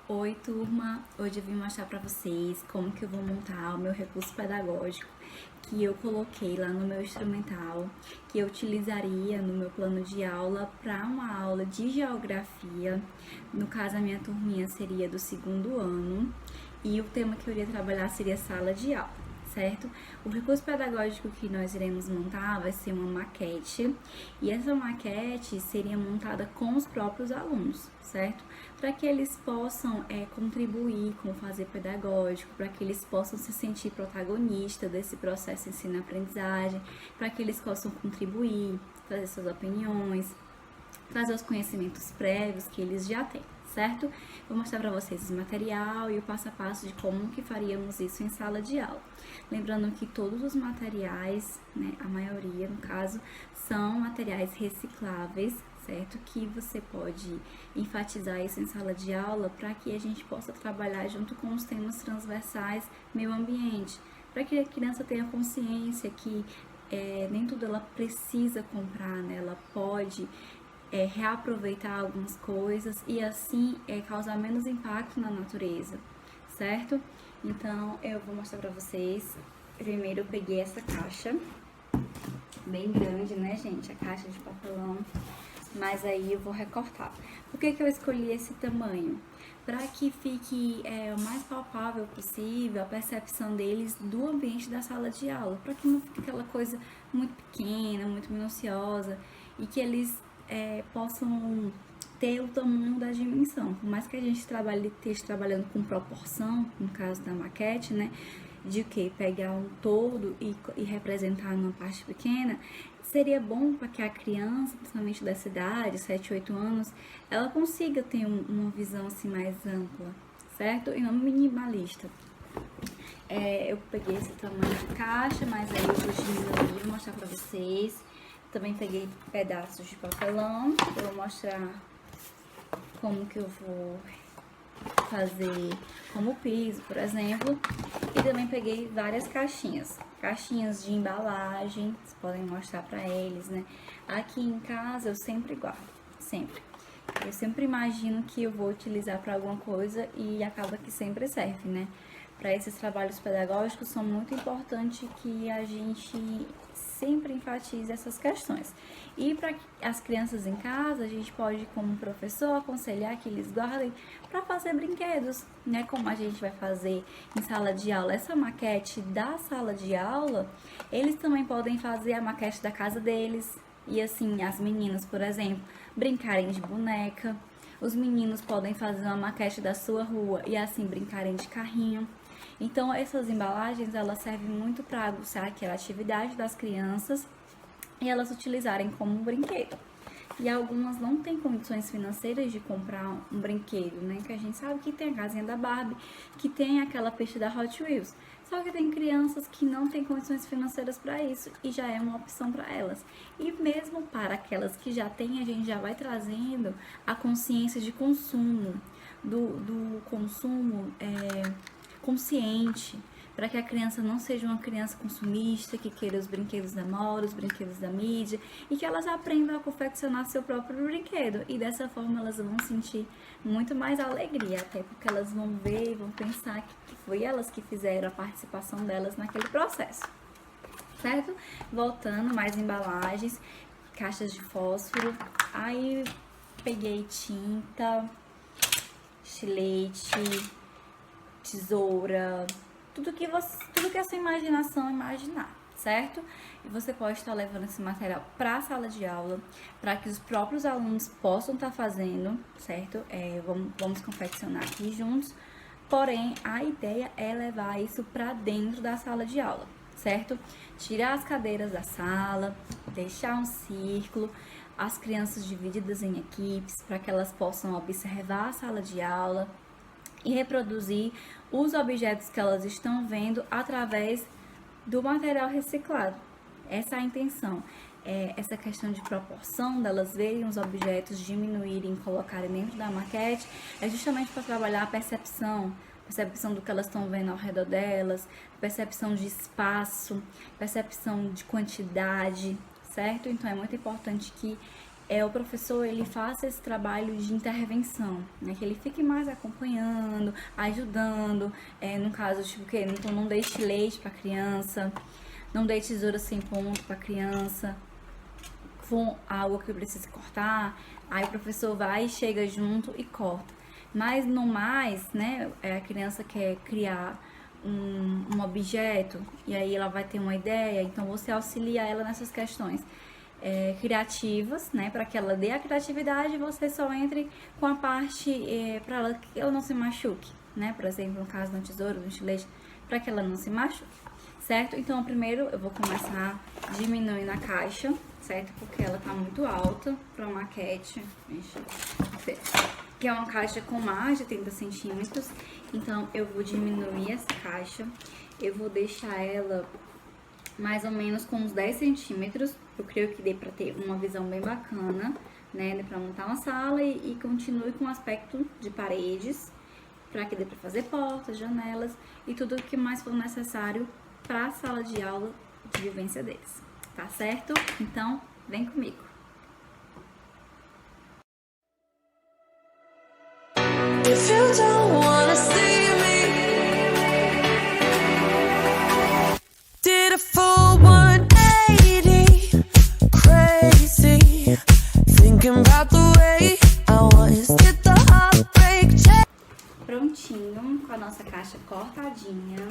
Oi, turma! Hoje eu vim mostrar para vocês como que eu vou montar o meu recurso pedagógico que eu coloquei lá no meu instrumental, que eu utilizaria no meu plano de aula para uma aula de geografia. No caso, a minha turminha seria do segundo ano e o tema que eu iria trabalhar seria sala de aula, certo? O recurso pedagógico que nós iremos montar vai ser uma maquete, e essa maquete seria montada com os próprios alunos, certo? Para que eles possam contribuir com o fazer pedagógico, para que eles possam se sentir protagonistas desse processo ensino-aprendizagem, para que eles possam contribuir, trazer suas opiniões, trazer os conhecimentos prévios que eles já têm, certo? Vou mostrar para vocês o material e o passo a passo de como que faríamos isso em sala de aula. Lembrando que todos os materiais, né, a maioria no caso, são materiais recicláveis, certo? Que você pode enfatizar isso em sala de aula para que a gente possa trabalhar junto com os temas transversais meio ambiente, para que a criança tenha consciência que nem tudo ela precisa comprar, né? Ela pode reaproveitar algumas coisas e assim causar menos impacto na natureza, certo? Então eu vou mostrar pra vocês. Primeiro eu peguei essa caixa, bem grande, né, gente? A caixa de papelão, mas aí eu vou recortar. Por que eu escolhi esse tamanho? Para que fique o mais palpável possível a percepção deles do ambiente da sala de aula, para que não fique aquela coisa muito pequena, muito minuciosa, e que eles possam ter o tamanho da dimensão. Por mais que a gente esteja trabalhando com proporção, no caso da maquete, né, de que pegar um todo e representar numa parte pequena, seria bom para que a criança, principalmente dessa idade, 7, 8 anos, ela consiga ter uma visão assim mais ampla, certo? E não minimalista. Eu peguei esse tamanho de caixa, mas aí eu vou diminuir, vou mostrar para vocês. Também peguei pedaços de papelão, eu vou mostrar como que eu vou fazer como piso, por exemplo. E também peguei várias caixinhas de embalagem, vocês podem mostrar pra eles, né? Aqui em casa eu sempre guardo, sempre. Eu sempre imagino que eu vou utilizar para alguma coisa e acaba que sempre serve, né? Para esses trabalhos pedagógicos são muito importantes que a gente sempre enfatize essas questões. E para as crianças em casa, a gente pode, como professor, aconselhar que eles guardem para fazer brinquedos, né? Como a gente vai fazer em sala de aula essa maquete da sala de aula, eles também podem fazer a maquete da casa deles. E assim, as meninas, por exemplo, brincarem de boneca. Os meninos podem fazer uma maquete da sua rua e assim brincarem de carrinho. Então, essas embalagens, elas servem muito para aguçar a criatividade das crianças e elas utilizarem como um brinquedo. E algumas não têm condições financeiras de comprar um brinquedo, né? Que a gente sabe que tem a casinha da Barbie, que tem aquela peixe da Hot Wheels. Só que tem crianças que não têm condições financeiras para isso e já é uma opção para elas. E mesmo para aquelas que já têm, a gente já vai trazendo a consciência de consumo, do consumo consciente, para que a criança não seja uma criança consumista, que queira os brinquedos da moda, os brinquedos da mídia, e que elas aprendam a confeccionar seu próprio brinquedo. E dessa forma elas vão sentir muito mais alegria, até porque elas vão ver e vão pensar que foi elas que fizeram a participação delas naquele processo. Certo? Voltando, mais embalagens, caixas de fósforo, aí peguei tinta, estilete, tesoura, tudo que a sua imaginação imaginar, certo? E você pode estar levando esse material para a sala de aula, para que os próprios alunos possam estar fazendo, certo? Vamos confeccionar aqui juntos, porém a ideia é levar isso para dentro da sala de aula, certo? Tirar as cadeiras da sala, deixar um círculo, as crianças divididas em equipes, para que elas possam observar a sala de aula e reproduzir os objetos que elas estão vendo através do material reciclado. Essa é a intenção. Essa questão de proporção, delas verem os objetos, diminuírem, colocarem dentro da maquete, é justamente para trabalhar a percepção do que elas estão vendo ao redor delas, percepção de espaço, percepção de quantidade, certo? Então é muito importante que o professor ele faça esse trabalho de intervenção, né? Que ele fique mais acompanhando, ajudando, no caso, tipo, que então não deixe leite para criança, não dê tesoura sem ponto para criança, com algo que precisa cortar, aí o professor vai, chega junto e corta. Mas no mais, né, a criança quer criar um objeto e aí ela vai ter uma ideia, então você auxilia ela nessas questões criativas, né, para que ela dê a criatividade e você só entre com a parte para ela que ela não se machuque, né, por exemplo, no caso do tesouro, do estilete, para que ela não se machuque, certo? Então, primeiro eu vou começar diminuindo a caixa, certo? Porque ela tá muito alta para uma maquete, que é uma caixa com mais de 30 centímetros, então eu vou diminuir essa caixa, eu vou deixar ela mais ou menos com uns 10 centímetros, eu creio que dê pra ter uma visão bem bacana, né, dê pra montar uma sala e continue com o aspecto de paredes, pra que dê pra fazer portas, janelas e tudo o que mais for necessário pra sala de aula de vivência deles, tá certo? Então, vem comigo! If you don't wanna see me, did a full 180, crazy, thinking about the way I was, did the heartbreak check. Prontinho, com a nossa caixa cortadinha.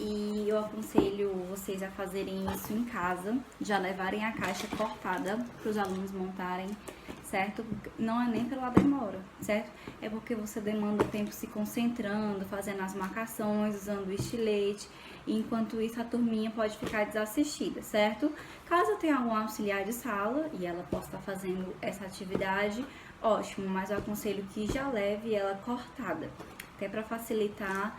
E eu aconselho vocês a fazerem isso em casa, já levarem a caixa cortada para os alunos montarem, certo? Não é nem pela demora, certo? É porque você demanda tempo se concentrando, fazendo as marcações, usando o estilete, e enquanto isso a turminha pode ficar desassistida, certo? Caso tenha algum auxiliar de sala e ela possa estar fazendo essa atividade, ótimo, mas eu aconselho que já leve ela cortada, até para facilitar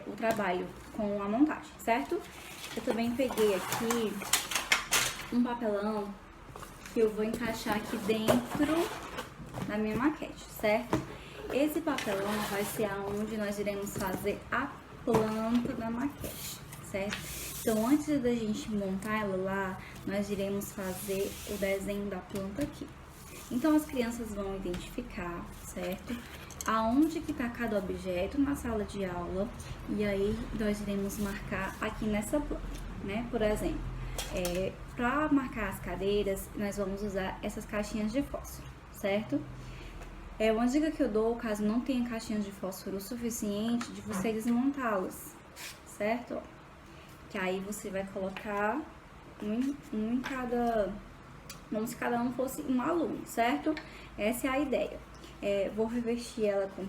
o trabalho com a montagem, certo? Eu também peguei aqui um papelão que eu vou encaixar aqui dentro da minha maquete, certo? Esse papelão vai ser aonde nós iremos fazer a planta da maquete, certo? Então, antes da gente montar ela lá, nós iremos fazer o desenho da planta aqui. Então, as crianças vão identificar, certo? Aonde que tá cada objeto na sala de aula, e aí nós iremos marcar aqui nessa planta, né? Por exemplo, para marcar as cadeiras, nós vamos usar essas caixinhas de fósforo, certo? Uma dica que eu dou, caso não tenha caixinhas de fósforo o suficiente, de você desmontá-las, certo? Que aí você vai colocar um em cada, como se cada um fosse um aluno, certo? Essa é a ideia. Vou revestir ela com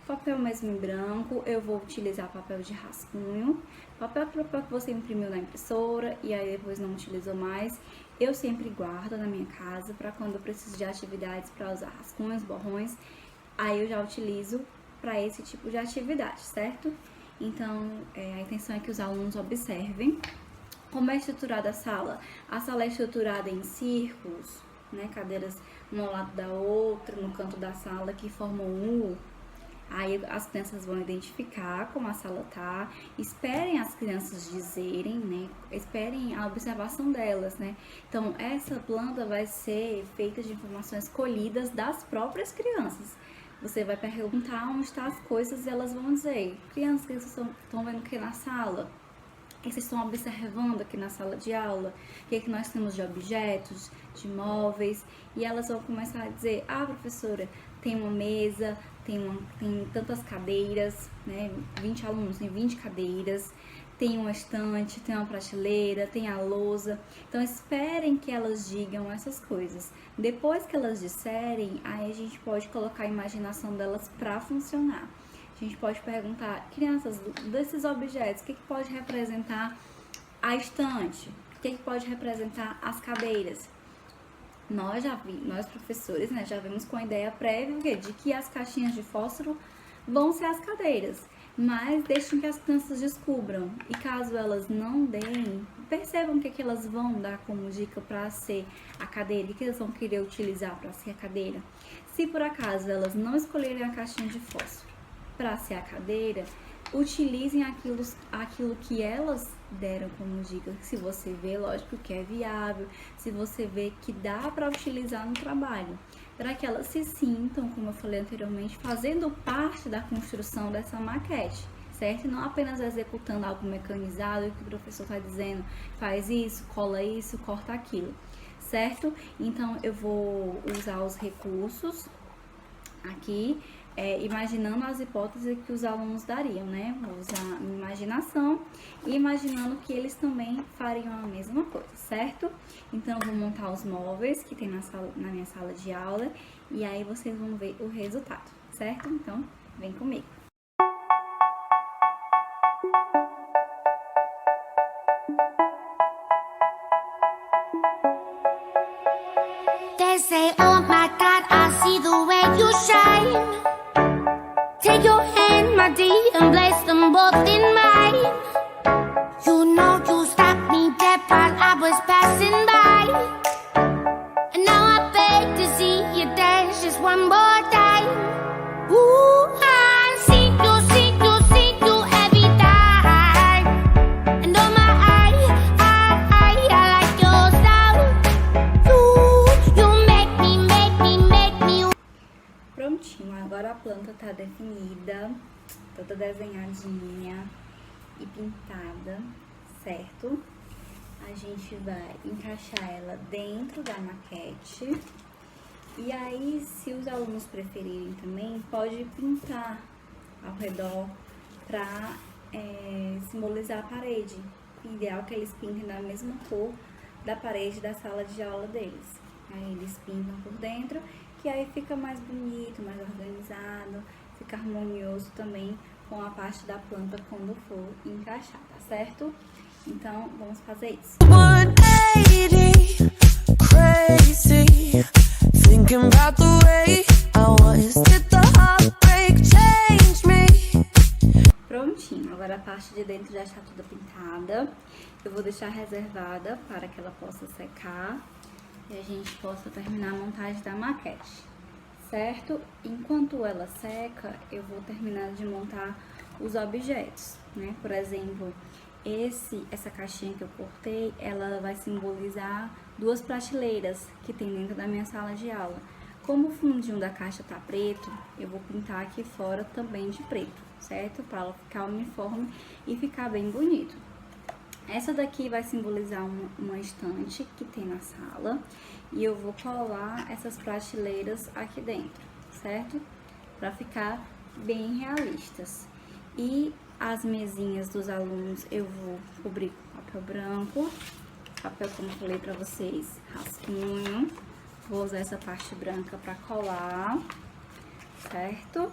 papel mesmo em branco, eu vou utilizar papel de rascunho, papel que você imprimiu na impressora e aí depois não utilizou mais, eu sempre guardo na minha casa para quando eu preciso de atividades para usar rascunhos, borrões, aí eu já utilizo para esse tipo de atividade, certo? Então, a intenção é que os alunos observem como é estruturada a sala. A sala é estruturada em círculos, né, cadeiras uma ao lado da outra, no canto da sala, que formam um U. Aí as crianças vão identificar como a sala tá, esperem as crianças dizerem, né, esperem a observação delas, né. Então, essa planta vai ser feita de informações colhidas das próprias crianças. Você vai perguntar onde estão as coisas e elas vão dizer, crianças, que vocês estão vendo o que na sala? O que vocês estão observando aqui na sala de aula? O que nós temos de objetos, de móveis? E elas vão começar a dizer, professora, tem uma mesa, tem tantas cadeiras, né? 20 alunos, tem 20 cadeiras, tem uma estante, tem uma prateleira, tem a lousa. Então, esperem que elas digam essas coisas. Depois que elas disserem, aí a gente pode colocar a imaginação delas para funcionar. A gente pode perguntar, crianças, desses objetos, o que pode representar a estante? O que pode representar as cadeiras? Nós professores, né, já vimos com a ideia prévia de que as caixinhas de fósforo vão ser as cadeiras, mas deixem que as crianças descubram. E caso elas não deem, percebam o que elas vão dar como dica para ser a cadeira, o que elas vão querer utilizar para ser a cadeira. Se por acaso elas não escolherem a caixinha de fósforo para ser a cadeira, utilizem aquilo que elas deram como dica. Se você vê, lógico que é viável, se você vê que dá para utilizar no trabalho, para que elas se sintam, como eu falei anteriormente, fazendo parte da construção dessa maquete, certo? Não apenas executando algo mecanizado, que o professor está dizendo, faz isso, cola isso, corta aquilo, certo? Então, eu vou usar os recursos aqui, imaginando as hipóteses que os alunos dariam, né? Vou usar a imaginação e imaginando que eles também fariam a mesma coisa, certo? Então, eu vou montar os móveis que tem na minha sala de aula e aí vocês vão ver o resultado, certo? Então, vem comigo. They say, oh my God, I see the way you shine. Take your hand, my dear, and place them both in mine. You know you stopped me dead while I was passing by. And now I beg to see you dance just one more time. Ooh, I see you every time. And oh my, I like your style. You make me. Prontinho, agora a planta tá definida, toda desenhadinha e pintada, certo? A gente vai encaixar ela dentro da maquete. E aí, se os alunos preferirem também, pode pintar ao redor para simbolizar a parede. O ideal é que eles pintem da mesma cor da parede da sala de aula deles. Aí eles pintam por dentro, que aí fica mais bonito, mais organizado, fica harmonioso também com a parte da planta quando for encaixar, tá certo? Então, vamos fazer isso. 180, crazy, thinking about the way I was. Did the heartbreak change me? Prontinho, agora a parte de dentro já está toda pintada. Eu vou deixar reservada para que ela possa secar e a gente possa terminar a montagem da maquete, certo? Enquanto ela seca, eu vou terminar de montar os objetos, né? Por exemplo, essa caixinha que eu cortei, ela vai simbolizar duas prateleiras que tem dentro da minha sala de aula. Como o fundinho da caixa tá preto, eu vou pintar aqui fora também de preto, certo? Para ela ficar uniforme e ficar bem bonito. Essa daqui vai simbolizar uma estante que tem na sala e eu vou colar essas prateleiras aqui dentro, certo? Para ficar bem realistas. E as mesinhas dos alunos eu vou cobrir com papel branco, papel, como eu falei para vocês, rascunho. Vou usar essa parte branca para colar, certo?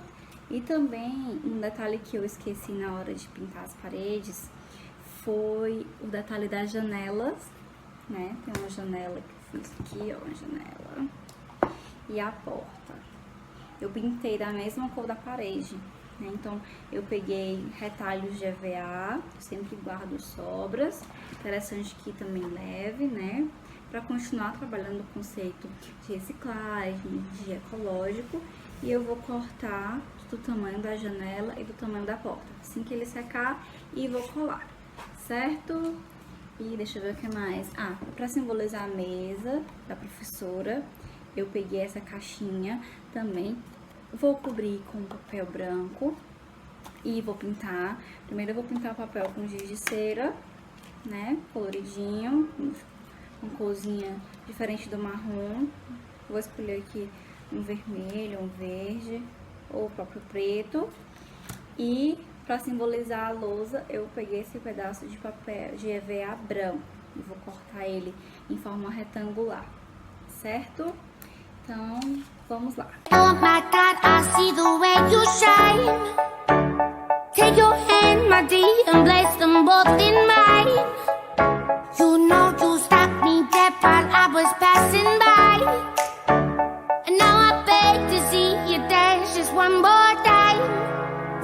E também um detalhe que eu esqueci na hora de pintar as paredes foi o detalhe das janelas, né? Tem uma janela que eu fiz aqui, ó, uma janela. E a porta. Eu pintei da mesma cor da parede, né? Então, eu peguei retalhos de EVA, sempre guardo sobras. Interessante que também leve, né? Para continuar trabalhando o conceito de reciclagem, de ecológico. E eu vou cortar do tamanho da janela e do tamanho da porta, assim que ele secar, e vou colar. Certo? E deixa eu ver o que mais. Para simbolizar a mesa da professora, eu peguei essa caixinha também. Vou cobrir com papel branco e vou pintar. Primeiro eu vou pintar o papel com giz de cera, né? Coloridinho, uma corzinha diferente do marrom. Vou escolher aqui um vermelho, um verde ou o próprio preto. E para simbolizar a lousa, eu peguei esse pedaço de papel de EVA branco e vou cortar ele em forma retangular, certo? Então, vamos lá. Oh my God, I see the way you shine. Take your hand, my dear, and place them both in mine. You know you stopped me dead while I was passing by. And now I beg to see you dance just one more time.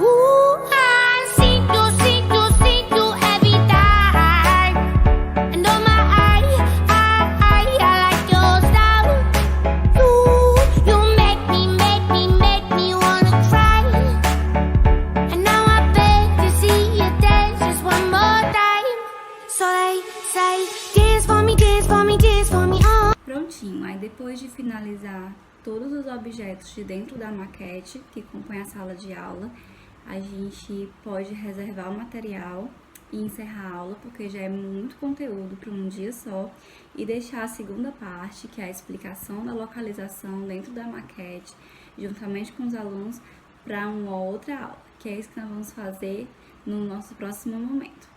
Ooh, I see you every time. And oh my, I like your style. You make me wanna try. And now I beg to objetos de dentro da maquete que compõe a sala de aula. A gente pode reservar o material e encerrar a aula, porque já é muito conteúdo para um dia só, e deixar a segunda parte, que é a explicação da localização dentro da maquete, juntamente com os alunos, para uma outra aula, que é isso que nós vamos fazer no nosso próximo momento.